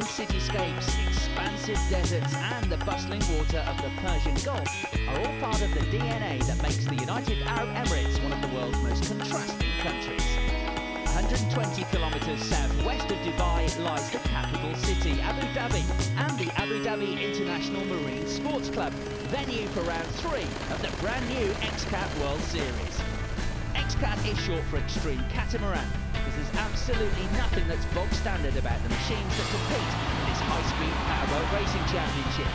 cityscapes, expansive deserts and the bustling water of the Persian Gulf are all part of the DNA that makes the United Arab Emirates one of the world's most contrasting countries. 120 kilometres southwest of Dubai lies the capital city, Abu Dhabi, and the Abu Dhabi International Marine Sports Club, venue for round 3 of the brand new XCAT World Series. XCAT is short for Extreme Catamaran, because there's absolutely nothing that's bog standard about the machines that compete in this high-speed powerboat racing championship.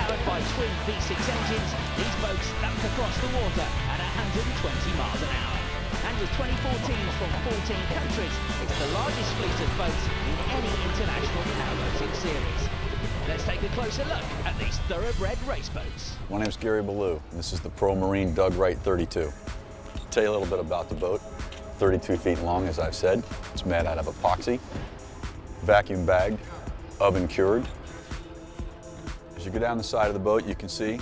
Powered by twin V6 engines, these boats stamp across the water at 120 miles an hour. And with 24 teams from 14 countries, it's the largest fleet of boats in any international powerboating series. Let's take a closer look at these thoroughbred race boats. My name is Gary Ballou, and this is the Pro Marine Doug Wright 32. Tell you a little bit about the boat. 32 feet long, as I've said. It's made out of epoxy, vacuum bagged, oven cured. As you go down the side of the boat, you can see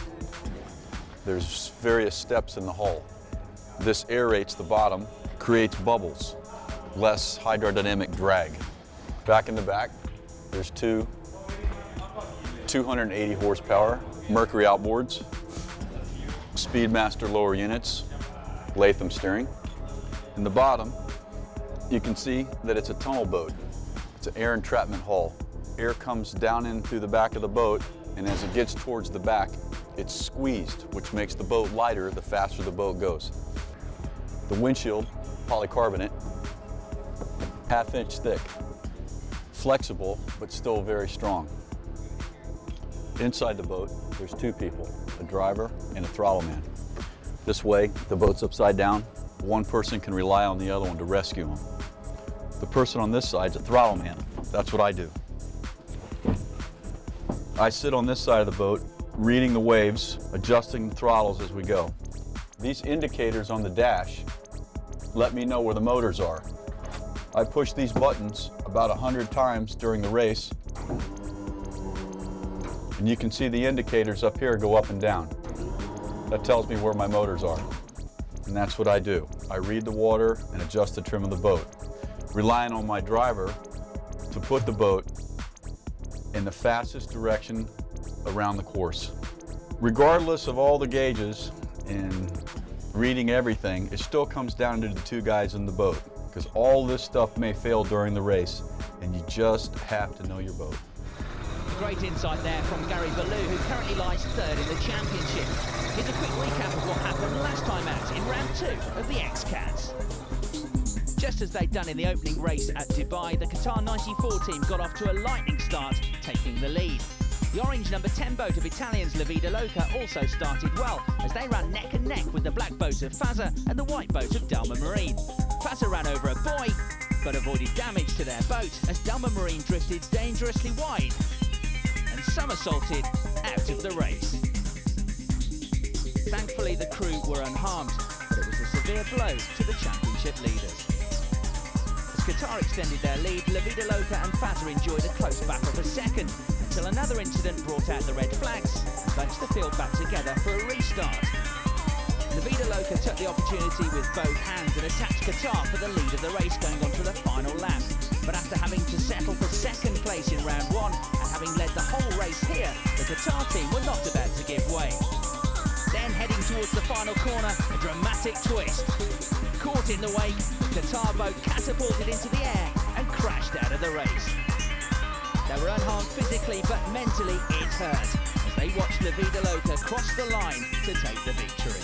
there's various steps in the hull. This aerates the bottom, creates bubbles, less hydrodynamic drag. Back in the back, there's two 280 horsepower Mercury outboards, Speedmaster lower units, Latham steering. In the bottom, you can see that it's a tunnel boat. It's an air entrapment hull. Air comes down in through the back of the boat, and as it gets towards the back, it's squeezed, which makes the boat lighter the faster the boat goes. The windshield, polycarbonate, 1/2 inch thick, flexible, but still very strong. Inside the boat, there's 2 people, a driver and a throttle man. This way, the boat's upside down. One person can rely on the other one to rescue him. The person on this side's a throttle man. That's what I do. I sit on this side of the boat, reading the waves, adjusting the throttles as we go. These indicators on the dash let me know where the motors are. I push these buttons about 100 times during the race, and you can see the indicators up here go up and down. That tells me where my motors are, and that's what I do. I read the water and adjust the trim of the boat, relying on my driver to put the boat in the fastest direction around the course. Regardless of all the gauges and reading everything, it still comes down to the 2 guys in the boat, because all this stuff may fail during the race, and you just have to know your boat. Great insight there from Gary Ballou, who currently lies 3rd in the championship. Here's a quick recap of what happened last time out in round 2 of the XCAT. Just as they'd done in the opening race at Dubai, the Qatar 94 team got off to a lightning start, taking the lead. The orange number 10 boat of Italians La Vida Loca also started well, as they ran neck and neck with the black boat of Fazza and the white boat of Dalma Marine. Fazza ran over a buoy, but avoided damage to their boat as Dalma Marine drifted dangerously wide and somersaulted out of the race. Thankfully, the crew were unharmed, but it was a severe blow to the championship leaders. As Qatar extended their lead, La Vida Loca and Fazza enjoyed a close battle for second, until another incident brought out the red flags and bunched the field back together for a restart. La Vida Loca took the opportunity with both hands and attacked Qatar for the lead of the race going on to the final lap. But after having to settle for second place in round 1 and having led the whole race here, the Qatar team were not about to give way. Then heading towards the final corner, a dramatic twist. Caught in the wake, the Qatar boat catapulted into the air and crashed out of the race. They were unharmed physically, but mentally it hurt, as they watched La Vida Loca cross the line to take the victory.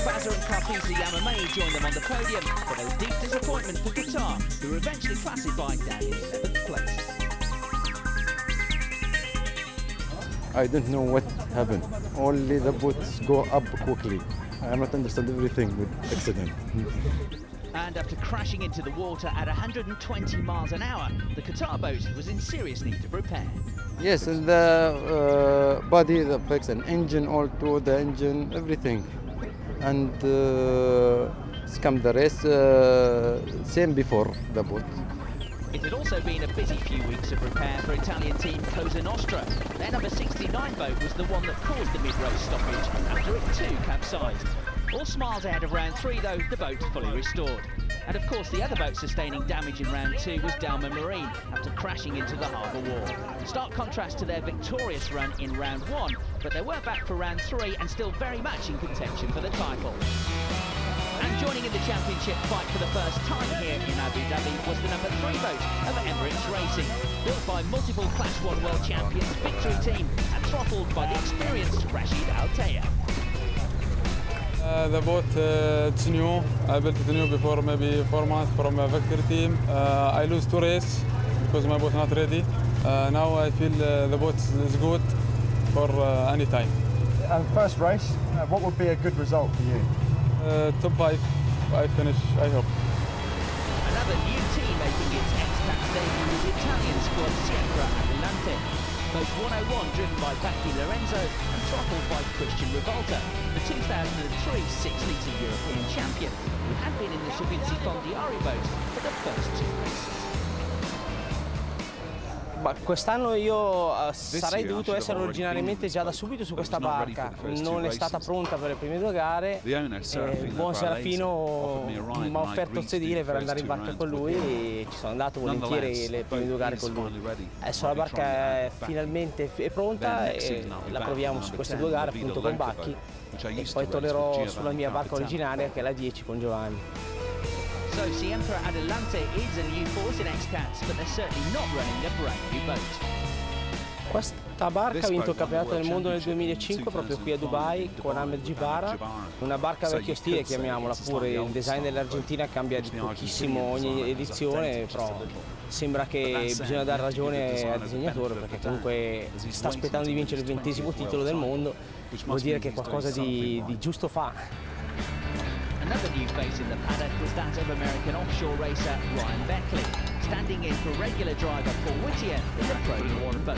Fazza and Carpisa Yamamei joined them on the podium, but there was deep disappointment for Qatar, who were eventually classified down in 11th place. I don't know what happened. Only the boats go up quickly. I don't understand everything with accident. And after crashing into the water at 120 miles an hour, the Qatar boat was in serious need of repair. Yes, and the body, the fix, and engine, all to the engine, everything. And scam the race, same before the boat. It had also been a busy few weeks of repair for Italian team Cosa Nostra. Their number 69 boat was the one that caused the mid-race stoppage after it too capsized. All smiles ahead of round 3 though, the boat fully restored. And of course the other boat sustaining damage in round 2 was Dalma Marine after crashing into the harbour wall. Stark contrast to their victorious run in round 1, but they were back for round 3 and still very much in contention for the title. And joining in the championship fight for the first time here in Abu Dhabi was the number 3 boat of Emirates Racing, built by multiple Class 1 World Champions Victory Team and throttled by the experienced Rashid Al-Taya. The boat, it's new. I built it new before maybe 4 months from a Victory Team. I lose 2 races because my boat not ready. Now I feel the boat is good for any time. First race, what would be a good result for you? Top 5, I finish, I hope. Another new team making its XCAT debut is Italian squad Sempre Adelante. Boat 101 driven by Bacchi Lorenzo and throttled by Christian Rivolta, the 2003 6-litre European champion, who had been in the Sovinci Fondiari boat for the first 2 races. Quest'anno io sarei dovuto essere originariamente già da subito su questa barca, non è stata pronta per le prime 2 gare. Il buon Serafino mi ha offerto il sedile per andare in barca con lui e ci sono andato volentieri le prime 2 gare con lui. Adesso la barca è finalmente pronta e la proviamo su queste 2 gare appunto con Bacchi e poi tornerò sulla mia barca originaria che è la 10 con Giovanni. So Sempre Adelante is a new force in XCAT, but they're certainly not running a brand new boat. Questa barca ha vinto il campionato del mondo nel 2005 proprio qui a Dubai con Ahmed Jibara, una barca vecchio stile chiamiamola pure, il design dell'Argentina cambia di pochissimo ogni edizione, però sembra che bisogna dare ragione al disegnatore perché comunque sta aspettando di vincere il 20° titolo del mondo, vuol dire che qualcosa di giusto fa. Another new face in the paddock was that of American offshore racer Ryan Beckley, standing in for regular driver Paul Whittier in the Pro North boat.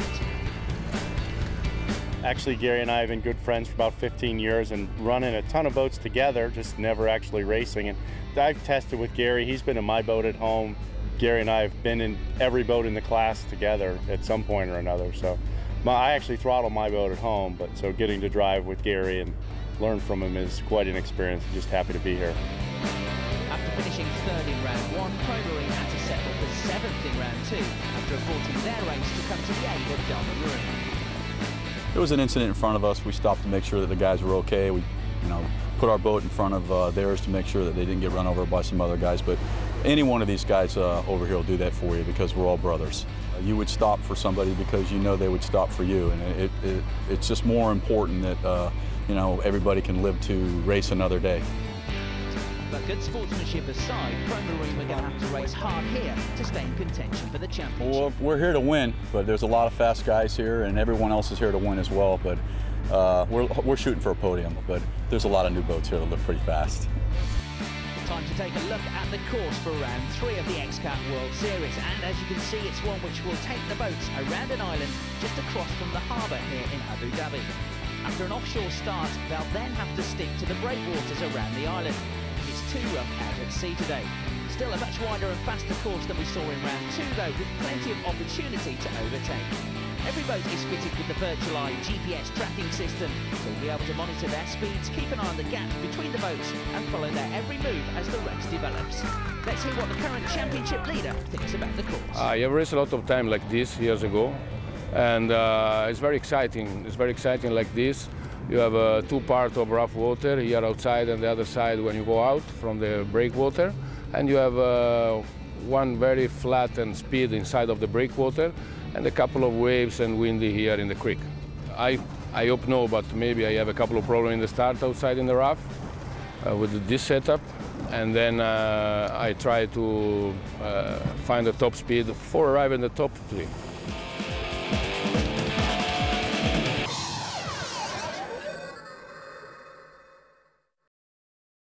Actually, Gary and I have been good friends for about 15 years and running a ton of boats together, just never actually racing. And I've tested with Gary. He's been in my boat at home. Gary and I have been in every boat in the class together at some point or another. So I actually throttle my boat at home, but so getting to drive with Gary and learn from him is quite an experience. I'm just happy to be here. After finishing 3rd in round 1, Pro Marine had to settle for 7th in round 2 after aborting their race to come to the aid of Dalma Marine. There was an incident in front of us. We stopped to make sure that the guys were okay. We, put our boat in front of theirs to make sure that they didn't get run over by some other guys. But any one of these guys over here will do that for you because we're all brothers. You would stop for somebody because you know they would stop for you, and it's just more important that everybody can live to race another day. But good sportsmanship aside, Pro Marine were going to have to race hard here to stay in contention for the championship. Well, we're here to win, but there's a lot of fast guys here, and everyone else is here to win as well. But we're shooting for a podium, but there's a lot of new boats here that look pretty fast. Time to take a look at the course for round 3 of the XCAT World Series, and as you can see, it's one which will take the boats around an island just across from the harbour here in Abu Dhabi. After an offshore start, they'll then have to stick to the breakwaters around the island. It's too rough out at sea today. Still a much wider and faster course than we saw in round 2 though, with plenty of opportunity to overtake. Every boat is fitted with the virtualized GPS tracking system, so we'll be able to monitor their speeds, keep an eye on the gaps between the boats and follow their every move as the race develops. Let's hear what the current championship leader thinks about the course. I have raced a lot of time like this years ago, and it's very exciting. It's very exciting like this. You have 2 parts of rough water, here outside and the other side when you go out from the breakwater, and you have one very flat and speed inside of the breakwater, and a couple of waves and windy here in the creek. I hope no, but maybe I have a couple of problems in the start outside in the rough with this setup, and then I try to find the top speed for arriving at the top 3.